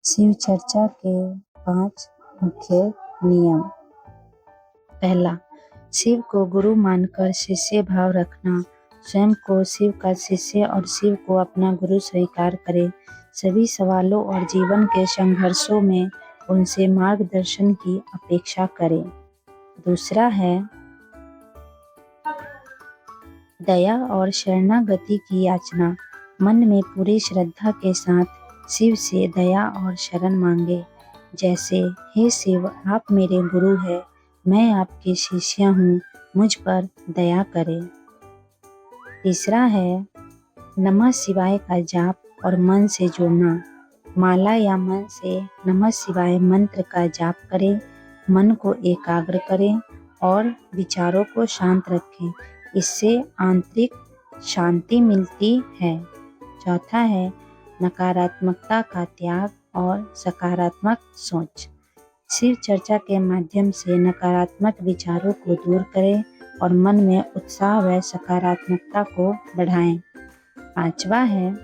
शिव चर्चा के 5 मुख्य नियम। पहला, शिव को गुरु मानकर शिष्य भाव रखना। स्वयं को शिव का शिष्य और शिव को अपना गुरु स्वीकार करें। सभी सवालों और जीवन के संघर्षों में उनसे मार्गदर्शन की अपेक्षा करें। दूसरा है दया और शरणागति की याचना। मन में पूरी श्रद्धा के साथ शिव से दया और शरण मांगे, जैसे हे शिव, आप मेरे गुरु हैं, मैं आपकी शिष्या हूँ, मुझ पर दया करें। तीसरा है नमः शिवाय का जाप और मन से जुड़ना। माला या मन से नमः शिवाय मंत्र का जाप करें, मन को एकाग्र करें और विचारों को शांत रखें। इससे आंतरिक शांति मिलती है। चौथा है नकारात्मकता का त्याग और सकारात्मक सोच। शिव चर्चा के माध्यम से नकारात्मक विचारों को दूर करें और मन में उत्साह व सकारात्मकता को बढ़ाएं। पांचवा है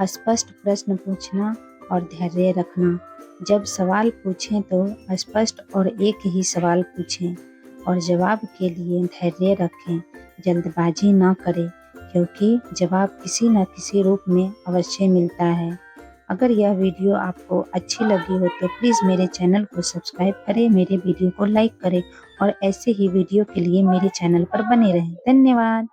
स्पष्ट प्रश्न पूछना और धैर्य रखना। जब सवाल पूछें तो स्पष्ट और एक ही सवाल पूछें और जवाब के लिए धैर्य रखें। जल्दबाजी न करें, क्योंकि जवाब किसी न किसी रूप में अवश्य मिलता है। अगर यह वीडियो आपको अच्छी लगी हो तो प्लीज़ मेरे चैनल को सब्सक्राइब करें, मेरे वीडियो को लाइक करें और ऐसे ही वीडियो के लिए मेरे चैनल पर बने रहें। धन्यवाद।